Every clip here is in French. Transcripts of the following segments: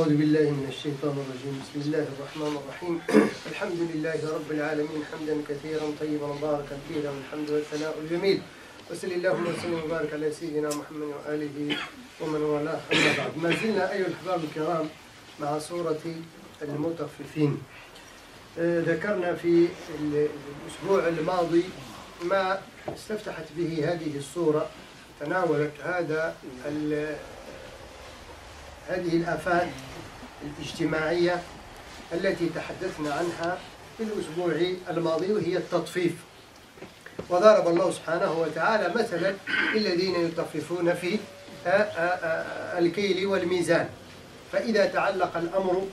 أعوذ بالله من الشيطان الرجيم. بسم الله الرحمن الرحيم. الحمد لله رب العالمين حمدا كثيرا طيبا مباركا فيه له الحمد والثناء الجميل. وصلى اللهم وسلم وبارك على سيدنا محمد وآله ومن والاه. أما بعد، ما زلنا أيها الأحباب الكرام مع سورة المطففين. ذكرنا في الأسبوع الماضي ما استفتحت به هذه السورة، تناولت هذه الآفات الاجتماعية التي تحدثنا عنها في الأسبوع الماضي، وهي التطفيف. وضرب الله سبحانه وتعالى مثلا الذين يطففون في الكيل والميزان، فإذا تعلق الأمر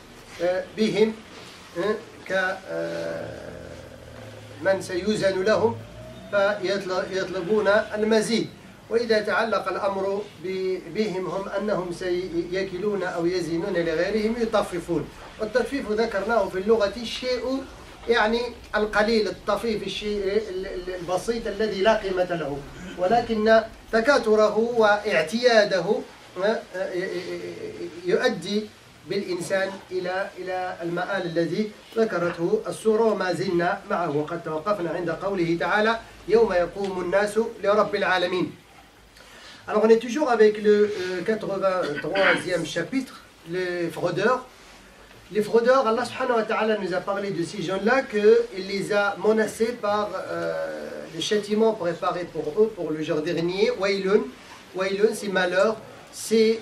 بهم كمن سيوزن لهم فيطلبون المزيد، وإذا تعلق الأمر بهم هم أنهم سيكلون أو يزنون لغيرهم يطففون. والتطفيف ذكرناه في اللغة الشيء يعني القليل، الطفيف، الشيء البسيط الذي لا قيمة له، ولكن تكاثره واعتياده يؤدي بالإنسان إلى المآل الذي ذكرته السورة. وما زلنا معه، وقد توقفنا عند قوله تعالى يوم يقوم الناس لرب العالمين. Alors on est toujours avec le 83e chapitre, les fraudeurs. Les fraudeurs, Allah subhanahu wa ta'ala nous a parlé de ces gens-là, qu'il les a menacés par les châtiments préparés pour eux pour le jour dernier. Wailun, c'est malheur, c'est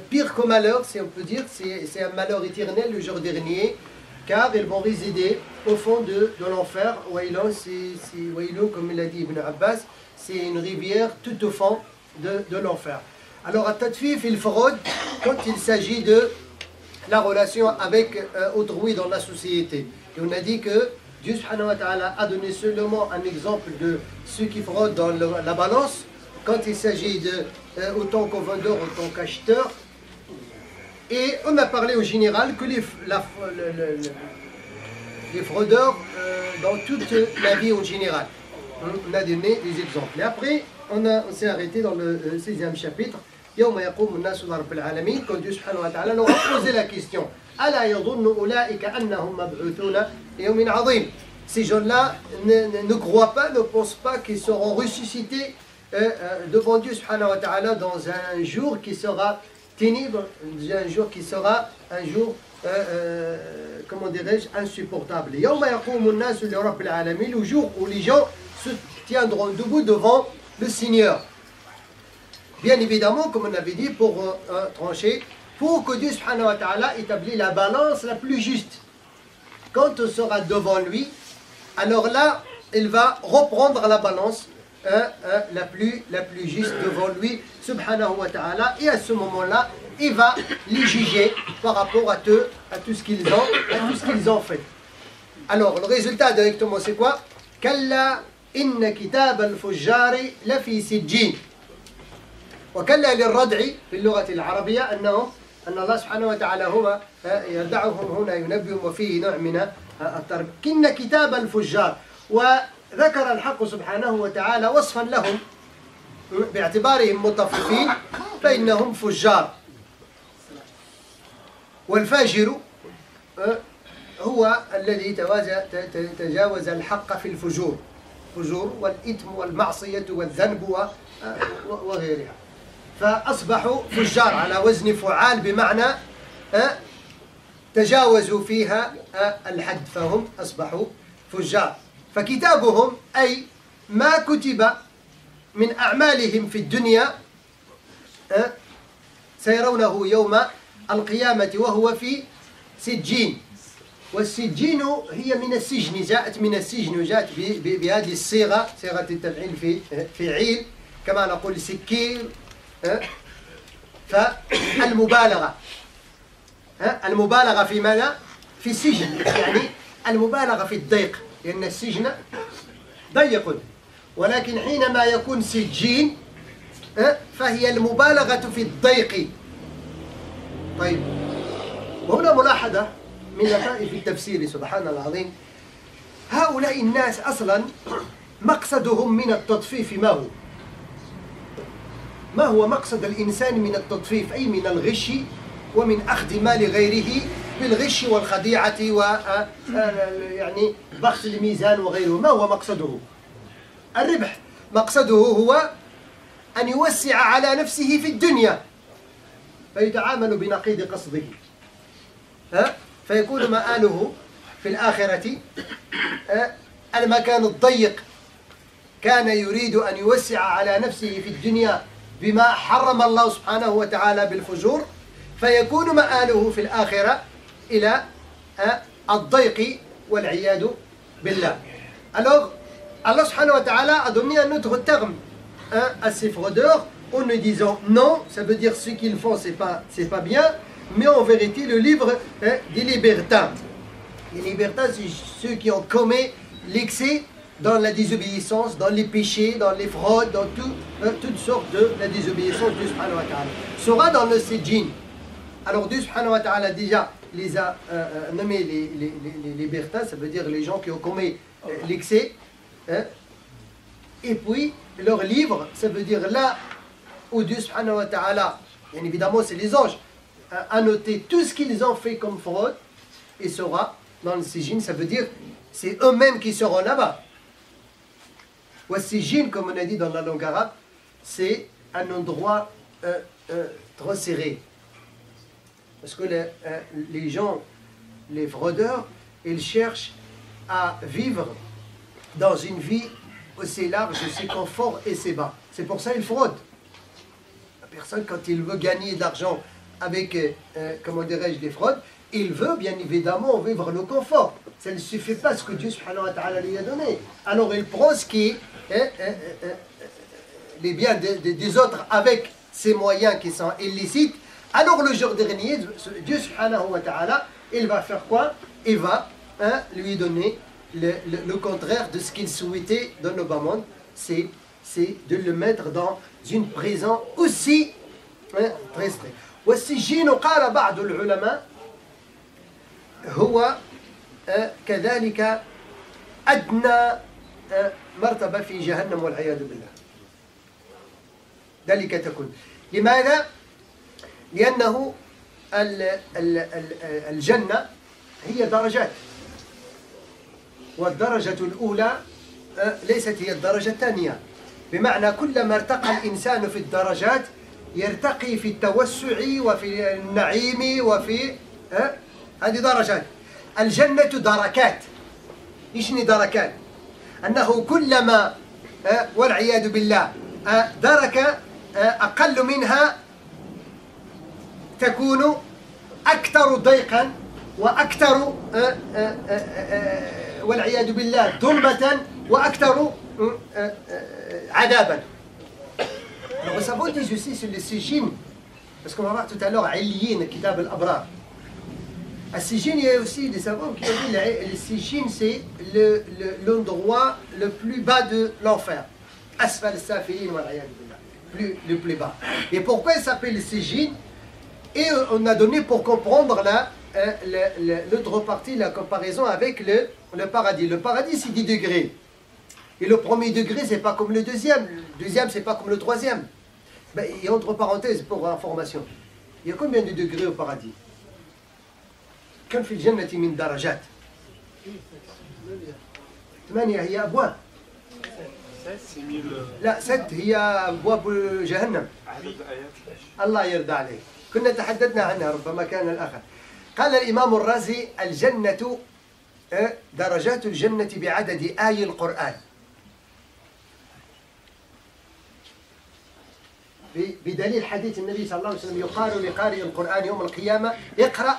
pire que malheur, si on peut dire, c'est un malheur éternel le jour dernier, car ils vont résider au fond de l'enfer. Wailun, Wailun, comme l'a dit Ibn Abbas, c'est une rivière tout au fond de l'enfer. Alors, at-tatfif, il fraude quand il s'agit de la relation avec autrui dans la société. Et on a dit que Dieu subhanahu wa ta'ala a donné seulement un exemple de ceux qui fraudent dans la balance, quand il s'agit de autant qu'au vendeur, autant qu'acheteur. Et on a parlé au général que les fraudeurs dans toute la vie en général. On a donné des exemples. Et après, on s'est arrêté dans le 16e chapitre. يوم يقوم الناس لرب العالمين, quand Dieu subhanahu wa ta'ala nous a posé la question. ألا يظن أولئك أنهم مبعوثون ليوم عظيم. Ces gens-là ne croient pas, ne pensent pas qu'ils seront ressuscités devant Dieu subhanahu wa ta'ala dans un jour qui sera ténible, un jour qui sera un jour, comment dirais-je, insupportable. يوم يقوم الناس لرب العالمين, le jour où les gens se tiendront debout devant le Seigneur. Bien évidemment, comme on avait dit, pour trancher, pour que Dieu subhanahu wa ta'ala établisse la balance la plus juste. Quand on sera devant lui, alors là, il va reprendre la balance la plus juste devant lui, subhanahu wa ta'ala, et à ce moment-là, il va les juger par rapport à tout ce qu'ils ont fait. Alors, le résultat directement, c'est quoi? Kalla inna kitab al-fujjari lafi sijjin. وكلا للردع في اللغة العربية أن الله سبحانه وتعالى هو يدعهم هنا ينبئهم، وفيه نوع من التربية. كن كتاب الفجار، وذكر الحق سبحانه وتعالى وصفا لهم باعتبارهم مطففين فإنهم فجار. والفاجر هو الذي تجاوز الحق في الفجور والإثم والمعصية والذنب وغيرها، فأصبحوا فجار على وزن فعال، بمعنى تجاوزوا فيها الحد، فهم أصبحوا فجار. فكتابهم أي ما كتب من أعمالهم في الدنيا سيرونه يوم القيامة وهو في سجين. والسجين هي من السجن، جاءت من السجن، وجاءت بهذه الصيغة، صيغة التفعيل في عيل، كما نقول سكين. فالمبالغة، المبالغة في ماذا؟ في السجن، يعني المبالغة في الضيق، لأن السجن ضيق، ولكن حينما يكون سجين فهي المبالغة في الضيق. طيب، وهنا ملاحظة من لطائف التفسير، سبحان الله العظيم. هؤلاء الناس أصلا مقصدهم من التطفيف ما هو مقصد الإنسان من التطفيف؟ أي من الغش ومن أخذ مال غيره بالغش والخديعة يعني بخس الميزان وغيره. ما هو مقصده؟ الربح مقصده هو أن يوسع على نفسه في الدنيا فيتعامل بنقيض قصده، فيكون مآله في الآخرة المكان الضيق. كان يريد أن يوسع على نفسه في الدنيا بما حرم الله سبحانه وتعالى بالفجور، فيكون مآله في الآخرة إلى الضيق والعياذ بالله. Alors, Allah subhanahu wa ta'ala a donné un autre terme à ces fraudeurs en nous disant non, ça veut dire ce qu'ils font c'est pas bien, mais en vérité le livre des libertins. Les libertins, c'est ceux qui ont commis l'excès dans la désobéissance, dans les péchés, dans les fraudes, dans toutes sortes de la désobéissance de Dieu subhanahu wa ta'ala. Sera dans le Sijin. Alors Dieu subhanahu wa ta'ala déjà les a nommés les libertins, ça veut dire les gens qui ont commis l'excès. Et puis leur livre, ça veut dire là où Dieu subhanahu wa ta'ala, bien évidemment c'est les anges, a noté tout ce qu'ils ont fait comme fraude, et sera dans le Sijin, ça veut dire c'est eux-mêmes qui seront là-bas. Wa Sijin, comme on a dit dans la langue arabe, c'est un endroit trop serré. Parce que les gens, les fraudeurs, ils cherchent à vivre dans une vie aussi large, aussi confort et c'est bas. C'est pour ça qu'ils fraudent. La personne, quand il veut gagner de l'argent avec, comment dirais-je, des fraudes, il veut bien évidemment vivre le confort. Ça ne suffit pas ce que Dieu subhanahu wa ta'ala lui a donné. Alors il prend ce qui est les biens des autres avec ces moyens qui sont illicites. Alors le jour dernier, Dieu subhanahu wa ta'ala, il va faire quoi? Il va lui donner le contraire de ce qu'il souhaitait dans le bas monde, c'est de le mettre dans une prison aussi très stricte. والسجين قال بعض العلماء هو كذلك أدنى مرتبة في جهنم والعياذ بالله. ذلك تكون. لماذا؟ لأنه الجنة هي درجات، والدرجة الأولى ليست هي الدرجة الثانية، بمعنى كلما ارتقى الإنسان في الدرجات يرتقي في التوسع وفي النعيم وفي هذه درجات. الجنة دركات. إيش دركات؟ أنه كلما والعياذ بالله دركة أقل منها تكون أكثر ضيقا وأكثر والعياذ بالله ظلمة وأكثر عذابا. Nous savons des aussi sur le Sijin, parce qu'on va voir tout à l'heure Aliyin, Kitab al-Abrar. À Sijin, il y a aussi des savants qui ont dit que le Sijin c'est l'endroit le plus bas de l'enfer. Asfal Safiyin wal iyad billah, le plus bas. Et pourquoi il s'appelle le Sijin? Et on a donné pour comprendre l'autre partie, la comparaison avec le paradis. Le paradis c'est 10 degrés. Et le premier degré, c'est pas comme le deuxième. Le deuxième, c'est pas comme le troisième. Ben, et entre parenthèses, pour information, il y a combien de degrés au paradis? كم في الجنة من درجات؟ 8 هي أبواب. لا 6 هي أبواب جهنم. الله يرضى عليك. كنا تحدثنا عنها ربما كان الآخر. قال الإمام الرازي الجنة درجات الجنة بعدد آي القرآن. بدليل حديث النبي صلى الله عليه وسلم يقال لقارئ القرآن يوم القيامة اقرأ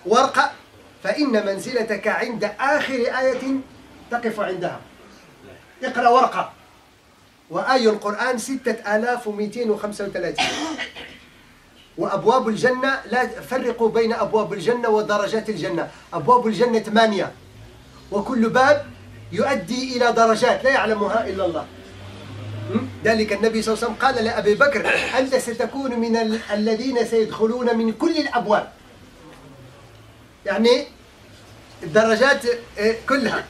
وارقى فإن منزلتك عند آخر آية تقف عندها. اقرأ وارقى. وآي القرآن 6235. وأبواب الجنة لا فرقوا بين أبواب الجنة ودرجات الجنة. أبواب الجنة 8 وكل باب يؤدي إلى درجات لا يعلمها إلا الله. ذلك النبي صلى الله عليه وسلم قال لأبي بكر أنت ستكون من الذين سيدخلون من كل الأبواب. يعني الدرجات كلها.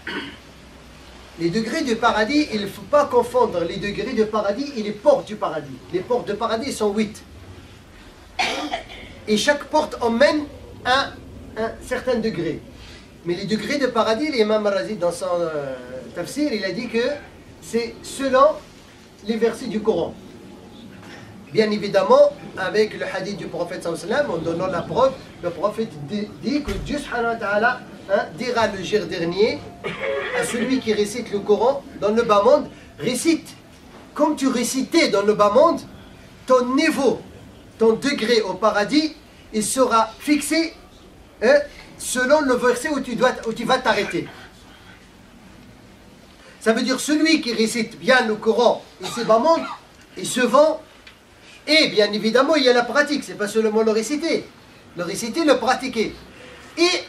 Les degrés du paradis, il ne faut pas confondre les degrés du paradis et les portes du paradis. Les portes du paradis sont 8. Et chaque porte emmène un certain degré. Mais les degrés de paradis, l'imam Al-Razi dans son tafsir, il a dit que c'est selon les versets du Coran. Bien évidemment, avec le hadith du prophète sallallahu alayhi wa sallam, en donnant la preuve, le prophète dit que Dieu subhanahu wa ta'ala dira le jour dernier à celui qui récite le Coran dans le bas monde, récite comme tu récitais dans le bas monde, ton niveau, ton degré au paradis, il sera fixé selon le verset où tu vas t'arrêter. Ça veut dire celui qui récite bien le Coran et ses bas mondes, il se vend. Et bien évidemment, il y a la pratique, c'est pas seulement le réciter, le pratiquer. Et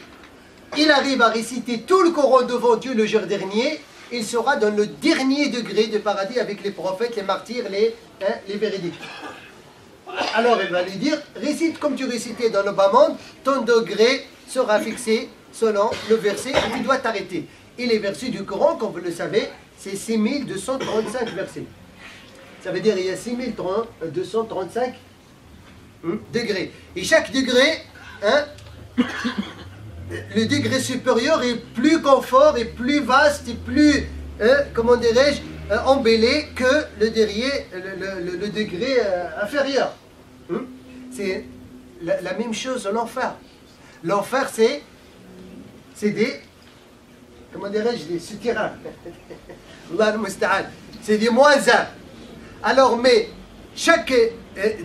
il arrive à réciter tout le Coran devant Dieu le jour dernier, il sera dans le dernier degré de paradis avec les prophètes, les martyrs, les véridiques. Alors il va lui dire, récite comme tu récitais dans le bas monde, ton degré sera fixé selon le verset où tu dois t'arrêter. Et les versets du Coran, comme vous le savez, c'est 6235 versets. Ça veut dire qu'il y a 6235 degrés. Et chaque degré, le degré supérieur est plus confort, et plus vaste, et plus, comment dirais-je, embellé que le degré inférieur. C'est la même chose en enfer. L'enfer, c'est des, comment dirais-je, des souterrains. C'est des moins 1. Alors, mais chaque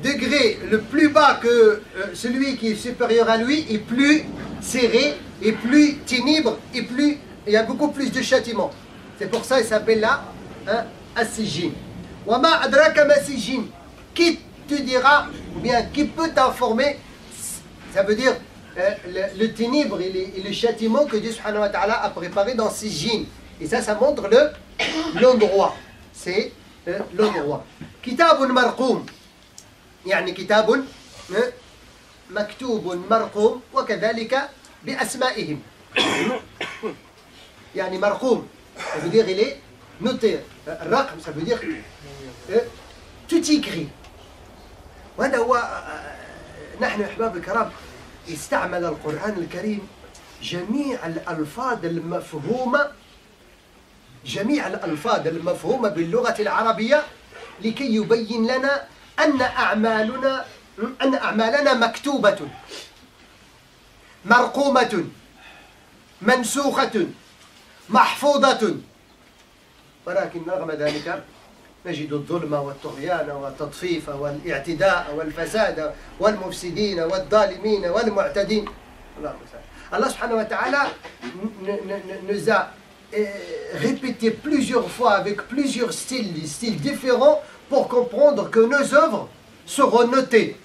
degré le plus bas que celui qui est supérieur à lui est plus serré, et plus ténèbre, et plus, il y a beaucoup plus de châtiment. C'est pour ça qu'il s'appelle là As-Sijjin. Wama adraka ma sijjin. Qui te dira, ou bien qui peut t'informer, ça veut dire le ténèbre et le châtiment que Dieu subhanahu wa ta'ala a préparé dans Sijjin. Et ça montre l'endroit. C'est l'endroit. Kitabun marqoum. يعني كتاب مكتوب مرقوم وكذلك بأسمائهم. يعني مرقوم, ça veut dire il est noté. الرقم, ça veut dire tout écrit. وهذا هو نحن أحباب الكرام استعمل القرآن الكريم جميع الألفاظ المفهومة باللغة العربية لكي يبين لنا أن أعمالنا مكتوبة مرقومة منسوخة محفوظة. ولكن رغم ذلك نجد الظلم والطغيان والتطفيف والاعتداء والفساد والمفسدين والظالمين والمعتدين. Allah subhanahu wa ta'ala nous a répété plusieurs fois avec plusieurs styles différents pour comprendre que nos œuvres seront notées,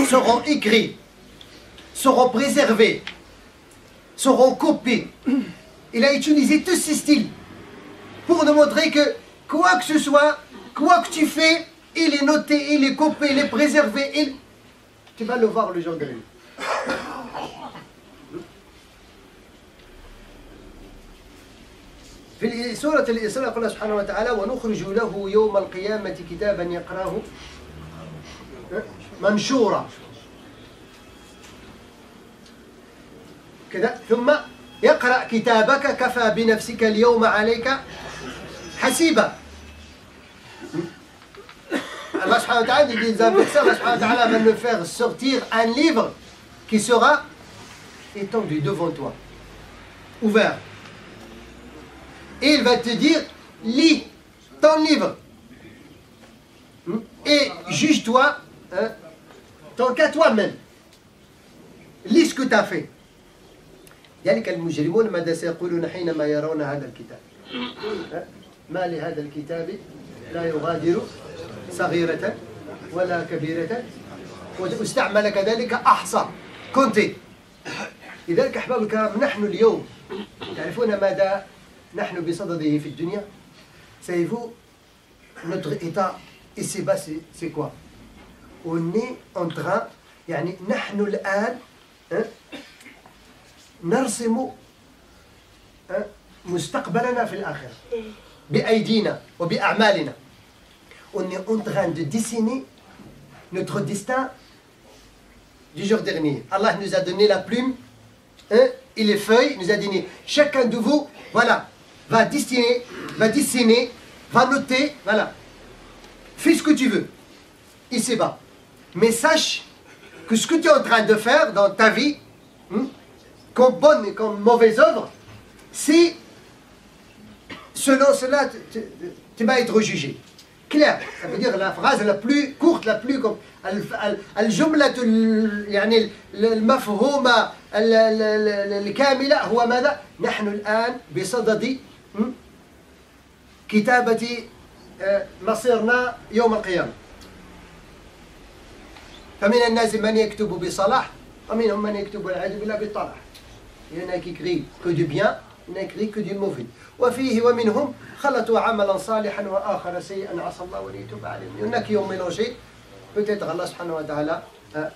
seront écrites, seront préservées, seront copiées. Il a utilisé tous ces styles pour nous montrer que quoi que ce soit, quoi que tu fais, il est noté, il est copié, il est préservé. Tu vas le voir le jour de l'année. في سورة الإسراء قال سبحانه وتعالى ونخرج له يوم القيامة كتابا يقرأه منشورا كذا ثم يقرأ كتابك كفى بنفسك اليوم عليك حسيبا. Allah subhanahu wa ta'ala dit des adversaires, Allah subhanahu wa ta'ala va nous faire sortir un livre qui sera étendu devant toi, ouvert. Et il va te dire, lis ton livre et juge-toi, tant qu'à toi-même. Lis ce que tu as fait. ذلك المجرمون ماذا سيقولون حينما يرون هذا الكتاب ما لهذا الكتاب لا يغادر صغيرة ولا كبيرة واستعمل كذلك أحصى كنت. لذلك أحباب الكرام نحن اليوم تعرفون ماذا نحن بصدده في الدنيا. Savez-vous notre état ici-bas c'est quoi? On est en train يعني نحن الآن نرسم مستقبلنا في الآخرة بأيدينا du jour dernier. Allah nous a donné la plume hein, et les feuilles, nous a donné. Chacun de vous, voilà, va dessiner, va noter, voilà. Fais ce que tu veux, ici-bas. Mais sache que ce que tu es en train de faire dans ta vie, comme bonne et comme mauvaise œuvre, si selon cela tu vas être jugé. Clair, ça veut dire la phrase la plus courte, la plus comme الجملة يعني المفهومة الكاملة هو ماذا؟ نحن الآن بصدد كتابة مصيرنا يوم القيامة. فمن الناس من يكتب بصلاح ومنهم من يكتب والعياذ بالله بالطلاح. Il y en a qui écrit que du bien, il y en a qui écrit que du mauvais. وفيه ومنهم خلطوا عملا صالحا وآخر سيئا عسى الله أن يتوب عليهم. Il y en a qui ont mélangé, peut-être Allah subhanahu wa ta'ala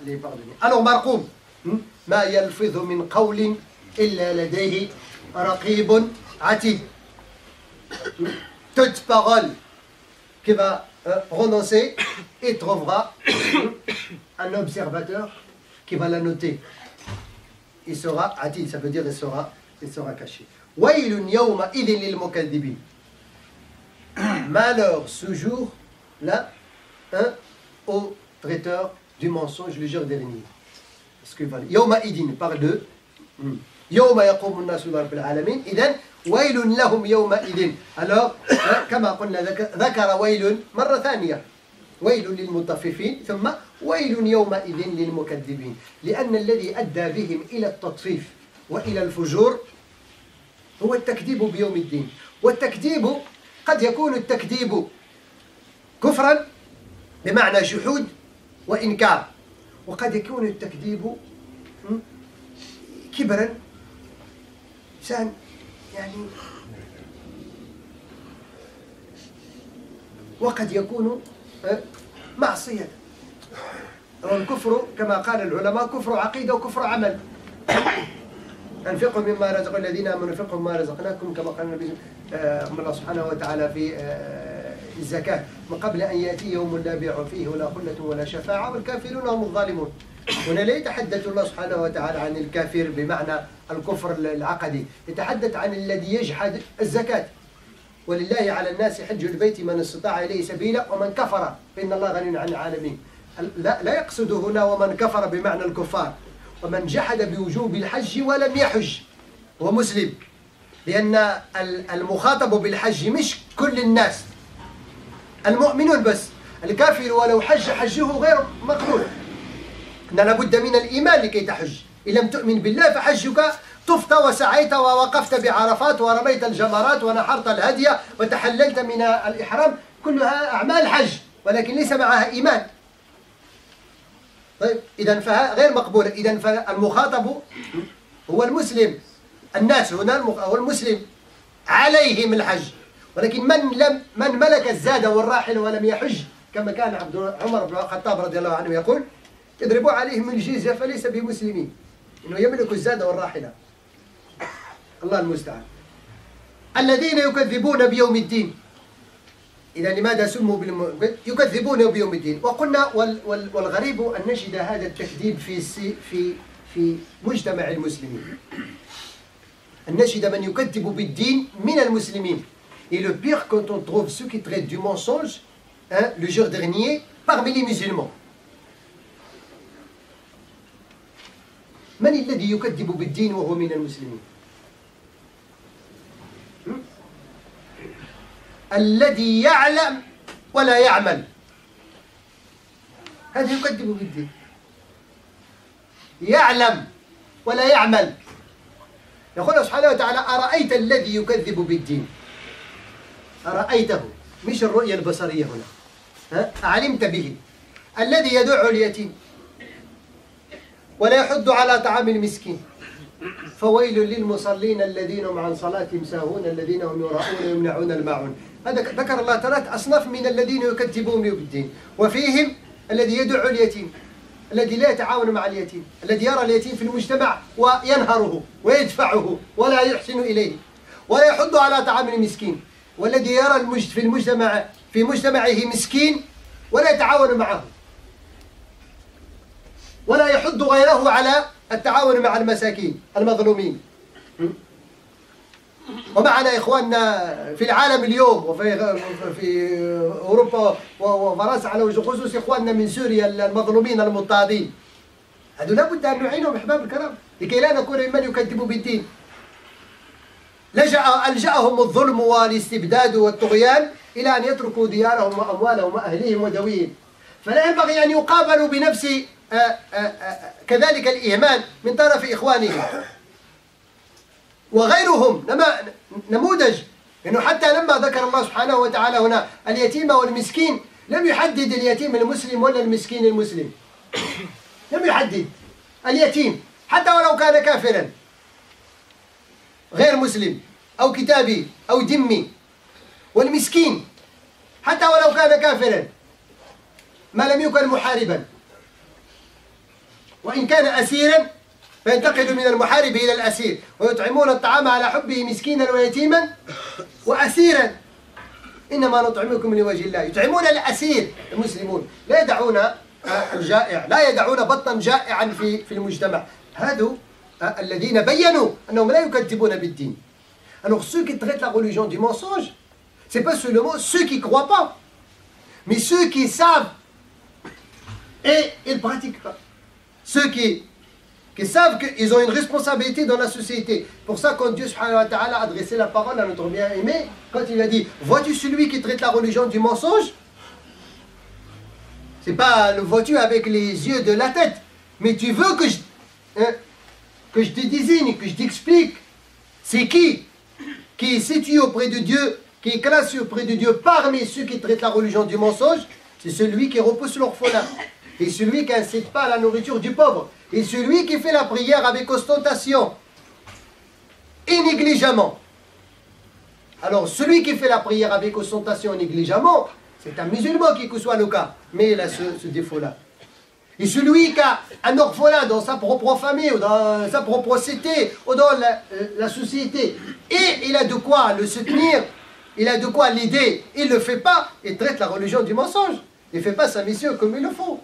les pardonner. Alors مرقوم ما يلفظ من قول إلا لديه رقيب عتيد. Toute parole qui va prononcer et trouvera un observateur qui va la noter. Il sera atid, ça veut dire il sera caché. Waylun yawma idhin lil mukaththibin. Malheur ce jour là au traiteur du mensonge le jour dernier. Parce que yawma idhin par deux. Yawma yaqumu an-nasu li rabbil alamin. Idhan waylun lahum yawma idhin. Alors كما قلنا ذكر ويل مرة ثانية. ويل للمطففين ثم ويل يومئذ للمكذبين لأن الذي أدى بهم إلى التطفيف وإلى الفجور هو التكذيب بيوم الدين. والتكذيب قد يكون التكذيب كفرا بمعنى جحود وإنكار، وقد يكون التكذيب كبرا إنسان يعني، وقد يكون معصية. والكفر كما قال العلماء كفر عقيدة وكفر عمل. أنفقوا مما رزق الذين آمنوا انفقوا مما رزقناكم كما قال النبي الله سبحانه وتعالى في الزكاة من قبل أن يأتي يوم لا بيع فيه ولا خلة ولا شفاعة والكافرون هم الظالمون. هنا لا يتحدث الله سبحانه وتعالى عن الكافر بمعنى الكفر العقدي، يتحدث عن الذي يجحد الزكاة. ولله على الناس حج البيت من استطاع إليه سبيلا ومن كفر فإن الله غني عن العالمين. لا يقصد هنا ومن كفر بمعنى الكفار، ومن جحد بوجوب الحج ولم يحج هو مسلم، لأن المخاطب بالحج مش كل الناس، المؤمنون بس. الكافر ولو حج حجه غير مقبول. إن لابد من الإيمان لكي تحج. إن لم تؤمن بالله فحجك طفت وسعيت ووقفت بعرفات ورميت الجمرات ونحرت الهدي وتحللت من الإحرام، كلها أعمال حج ولكن ليس معها إيمان. طيب إذا فها غير مقبولة. إذا فالمخاطب هو المسلم. الناس هنا هو المسلم عليهم الحج، ولكن من ملك الزاد والراحل ولم يحج كما كان عمر بن الخطاب رضي الله عنه يقول اضربوا عليهم الجزية فليس بمسلمين، إنه يملك الزاد والراحلة. الله المستعان. الذين يكذبون بيوم الدين. إذا لماذا سموا يكذبون بيوم الدين؟ وقلنا والغريب أن نجد هذا التكذيب في مجتمع المسلمين. أن نجد من يكذب بالدين من المسلمين. Et le pire quand on trouve ceux qui traitent du mensonge le jour dernier parmi les musulmans. من الذي يكذب بالدين وهو من المسلمين؟ الذي يعلم ولا يعمل، هذا يكذب بالدين. يعلم ولا يعمل. يقول سبحانه وتعالى أرأيت الذي يكذب بالدين. أرأيته مش الرؤية البصرية هنا، أعلمت به. الذي يدع اليتيم ولا يحض على طعام المسكين فويل للمصلين الذين هم عن صلاتهم ساهون الذين هم يراءون ويمنعون الماعون. هذا ذكر الله 3 أصناف من الذين يكذبون بالدين، وفيهم الذي يدع اليتيم، الذي لا يتعاون مع اليتيم، الذي يرى اليتيم في المجتمع وينهره ويدفعه ولا يحسن إليه، ولا يحض على طعام المسكين، والذي يرى في مجتمعه مسكين ولا يتعاون معه. ولا يحض غيره على التعاون مع المساكين المظلومين. ومعنا إخواننا في العالم اليوم وفي أوروبا وفرنسا على وجه الخصوص إخواننا من سوريا المظلومين المضطهدين. هذول لابد أن نعينهم أحباب الكرام لكي لا نكون ممن يكذب بالدين. ألجأهم الظلم والاستبداد والطغيان إلى أن يتركوا ديارهم وأموالهم وأهليهم ودويهم. فلا ينبغي أن يقابلوا بنفس كذلك الإهمال من طرف إخوانهم وغيرهم. نموذج إنه حتى لما ذكر الله سبحانه وتعالى هنا اليتيم والمسكين لم يحدد اليتيم المسلم ولا المسكين المسلم. لم يحدد اليتيم حتى ولو كان كافرا غير مسلم أو كتابي أو ذمي، والمسكين حتى ولو كان كافرا ما لم يكن محاربا، وإن كان أسيرا فينتقل من المحارب إلى الأسير. ويطعمون الطعام على حبه مسكينا ويتيما وأسيرا إنما نطعمكم لوجه الله. يطعمون الأسير المسلمون، لا يدعون الجائع، لا يدعون بطنا جائعا في المجتمع. هذو الذين بينوا أنهم لا يكذبون بالدين. Alors ceux qui traitent la religion du mensonge, c'est pas seulement ceux qui ne croient pas, mais ceux qui savent et ils ne pratiquent pas. Ceux qui savent qu'ils ont une responsabilité dans la société. Pour ça, quand Dieu subhanahu wa ta'ala a adressé la parole à notre bien-aimé, quand il a dit « Vois-tu celui qui traite la religion du mensonge ?» C'est pas le vois-tu avec les yeux de la tête, mais tu veux que je te désigne, que je t'explique. C'est qui est situé auprès de Dieu, qui est classé auprès de Dieu parmi ceux qui traitent la religion du mensonge? C'est celui qui repousse l'orphelin, et celui qui n'incite pas à la nourriture du pauvre, et celui qui fait la prière avec ostentation et négligemment. Alors celui qui fait la prière avec ostentation et négligemment, c'est un musulman qui que soit le cas, mais il a ce défaut-là. Et celui qui a un orphelin dans sa propre famille, ou dans sa propre cité, ou dans la société, et il a de quoi le soutenir, il a de quoi l'aider, il ne le fait pas, il traite la religion du mensonge. Il ne fait pas sa mission comme il le faut.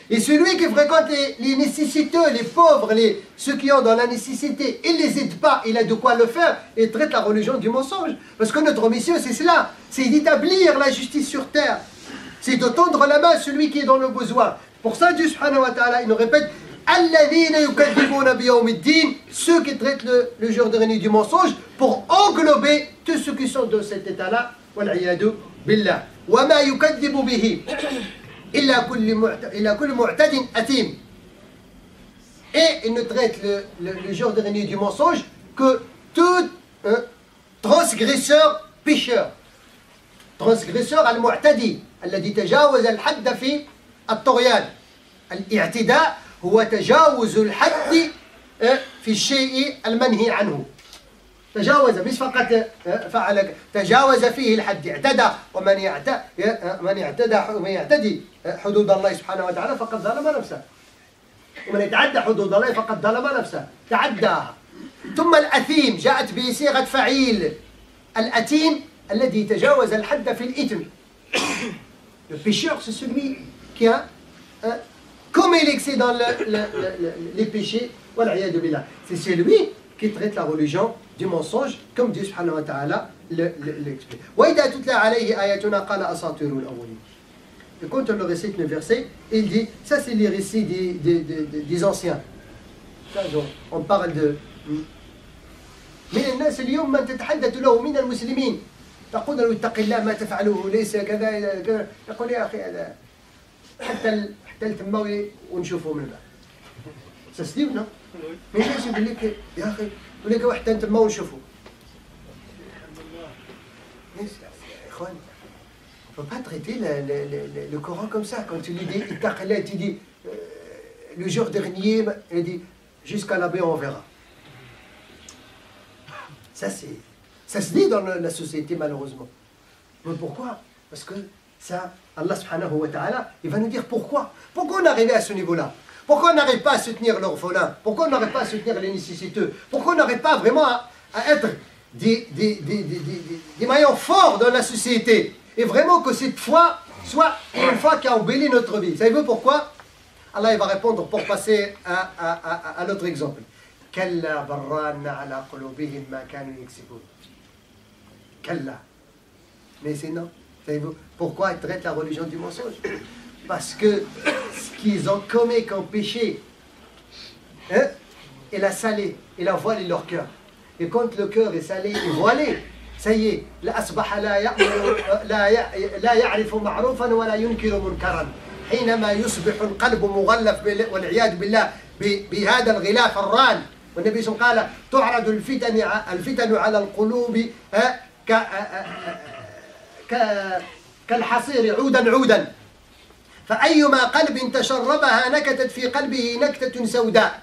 Et celui qui fréquente les nécessiteux, les pauvres, ceux qui ont dans la nécessité, il ne les aide pas, il a de quoi le faire, il traite la religion du mensonge. Parce que notre mission, c'est cela, c'est d'établir la justice sur terre. C'est de tendre la main à celui qui est dans le besoin. Pour ça, Dieu subhanahu wa ta'ala, il nous répète Alladhina yukadzibuna biyawm ad-din, ceux qui traitent le jour dernier du mensonge, pour englober tous ceux qui sont dans cet état-là. Wal'iyadu billah. Wa ma yukadzibu bihi illa kullu mu'tadin athim. Et il ne traite le jour dernier du mensonge que tout transgresseur pécheur. Transgresseur al-mu'tadi, alladhi tajawaza al-hadd fi الطغيان. الاعتداء هو تجاوز الحد في الشيء المنهي عنه. تجاوز مش فقط فعل، تجاوز فيه الحد، اعتدى. ومن يعتدي حدود الله سبحانه وتعالى فقد ظلم نفسه. ومن يتعدى حدود الله فقد ظلم نفسه، تعداها. ثم الأثيم جاءت بصيغة فعيل. الأثيم الذي تجاوز الحد في الإثم. Le pécheur, c'est celui qui a commis l'excès dans les péchés. C'est celui qui traite la religion du mensonge, comme Dieu subhanahu wa ta'ala l'explique. وَإِذَا تُتْلَى عَلَيْهِ آيَاتُنَا قَالَ أَسَاطِيرُ الْأَوَّلِينَ. Et quand on le récite le verset, il dit, ça c'est les récits des anciens. Ça, on parle de... من الناس اليوم من تتحدث له من المسلمين تقول له اتق الله ما تفعله ليس كذا كذا، يقول يا أخي هذا حتى التموي ونشوفه من بعد. تسليمنا ما يجيش يقول لك يا أخي يقول لك واحد نتموي ونشوفه. إخوان، on ne peut pas traiter le Coran comme ça. Quand tu lui dis اتق الله, tu dis le jour dernier, il dit jusqu'à la baie on verra. Ça se dit dans la société malheureusement. Mais pourquoi? Parce que ça, Allah subhanahu wa ta'ala, il va nous dire pourquoi. Pourquoi on est arrivé à ce niveau-là? Pourquoi on n'arrive pas à soutenir l'orphelin? Pourquoi on n'arrive pas à soutenir les nécessiteux? Pourquoi on n'arrive pas vraiment à être des maillons forts dans la société? Et vraiment que cette foi soit une foi qui a embelli notre vie. Savez-vous pourquoi? Allah il va répondre pour passer à l'autre exemple. كلا بران على قلوبهم ما كانوا يكسبون. كلا. Mais c'est non. Savez-vous pourquoi ils traitent la religion du mensonge? Parce que ce qu'ils ont commis comme péché, hein, il a salé, il a voilé leur cœur. Et quand le cœur est salé et voilé, ça y est, أصبح لا يعرف معروفا ولا ينكر منكرا. حينما يصبح القلب مغلف والعياذ بالله بهذا الغلاف الران، والنبي صلى الله عليه وسلم قال تعرض الفتن على القلوب كالحصير عودا عودا، فأيما قلب تشربها نكتت في قلبه نكتة سوداء.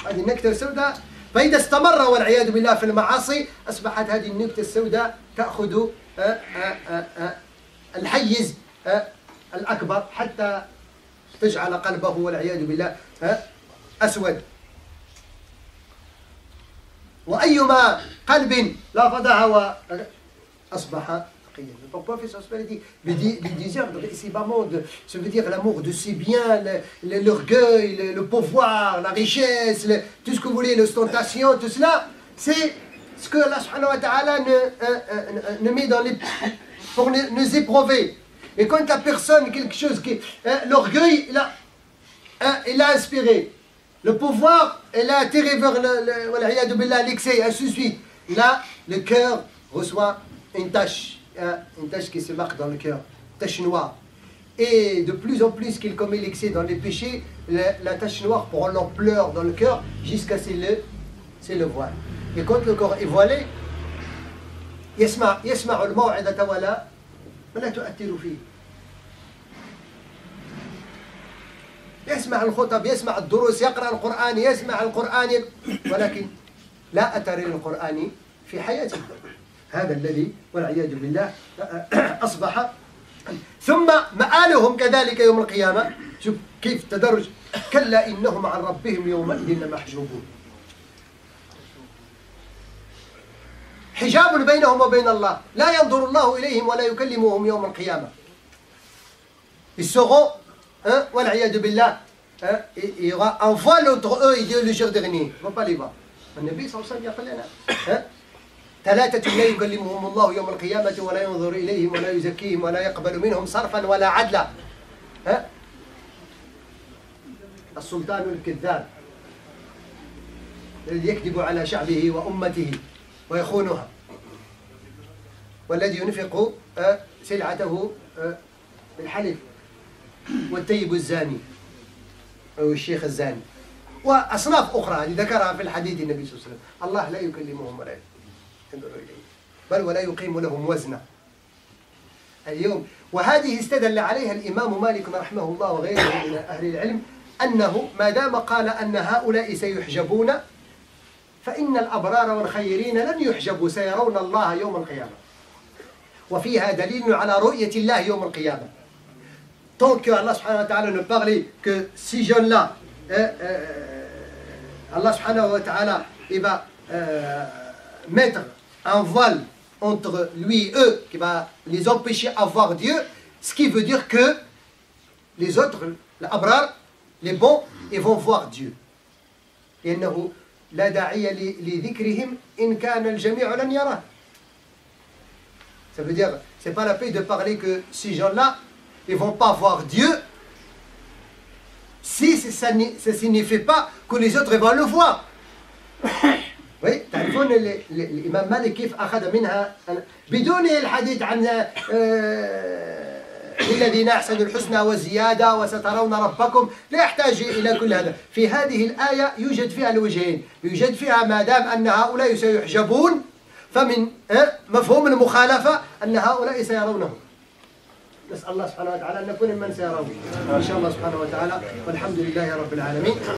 هذه النكتة السوداء فإذا استمر والعياذ بالله في المعاصي أصبحت هذه النكتة السوداء تأخذ الحيز الأكبر حتى تجعل قلبه والعياذ بالله أسود. وأيما قلب لفظها وأصبح. Le professeur dit, le désir ici-bas, ça veut dire l'amour de ses biens, l'orgueil, le pouvoir, la richesse, tout ce que vous voulez, l'ostentation, tout cela, c'est ce que Allah subhanahu wa ta'ala ne met dans les... pour nous éprouver. Et quand la personne, quelque chose qui... l'orgueil, il a inspiré. Le pouvoir, il a attiré vers l'excès, ainsi de suite. Là, le cœur reçoit une tâche qui se marque dans le cœur, tache noire. Et de plus en plus qu'il commet l'excès dans les péchés, la tache noire prend l'ampleur dans le cœur jusqu'à c'est le voile. Et quand le corps est voilé, يسمع الموعظة ولا تؤثر فيه. يسمع الخطب، يسمع الدروس، يقرأ القرآن، يسمع القرآن، ولكن لا أثر للقرآن في حياته. هذا الذي والعياذ بالله أصبح. ثم مآلهم كذلك يوم القيامة. شوف كيف تدرج. كلا إنهم عن ربهم يومئذ لمحجوبون. حجاب بينهم وبين الله، لا ينظر الله إليهم ولا يكلمهم يوم القيامة. Ils seront, والعياذ بالله, il y aura un voile entre eux et Dieu le jour dernier. On ne va pas les voir. النبي صلى الله عليه وسلم يقول لنا ثلاثة لا يكلمهم الله يوم القيامة ولا ينظر إليهم ولا يزكيهم ولا يقبل منهم صرفا ولا عدلا. السلطان الكذاب الذي يكذب على شعبه وأمته ويخونها، والذي ينفق سلعته بالحلف، والطيب الزاني أو الشيخ الزاني، وأصناف أخرى ذكرها في الحديث النبي صلى الله عليه وسلم. الله لا يكلمهم ولا ينظر إليهم بل ولا يقيم لهم وزنا اليوم. وهذه استدل عليها الإمام مالك رحمه الله وغيره من أهل العلم أنه ما دام قال أن هؤلاء سيحجبون فإن الأبرار والخيرين لن يحجبوا، سيرون الله يوم القيامة. وفيها دليل على رؤية الله يوم القيامة. Tant que Allah subhanahu wa ta'ala ne parlait que ces jeunes-là, Allah subhanahu wa ta'ala il va mettre un voile entre lui et eux qui va les empêcher à voir Dieu, ce qui veut dire que les autres, les abrar, les bons, ils vont voir Dieu. لأنه لا داعي لذكرهم إن كان الجميع لن يراه. Ça veut dire, c'est pas la peine de parler que ces gens-là, ils ne vont pas voir Dieu si ça ne signifie pas que les autres vont le voir. Oui, تعرفون الإمام مالك كيف أخذ منها بدون الحديث عن للذين أحسنوا الحسنى وزيادة وسترون ربكم، لا يحتاج إلى كل هذا. في هذه الآية يوجد فيها الوجهين، يوجد فيها ما دام أن هؤلاء سيحجبون فمن مفهوم المخالفة أن هؤلاء سيرونه. نسأل الله سبحانه وتعالى أن نكون ممن سيرونه إن شاء الله سبحانه وتعالى، والحمد لله رب العالمين.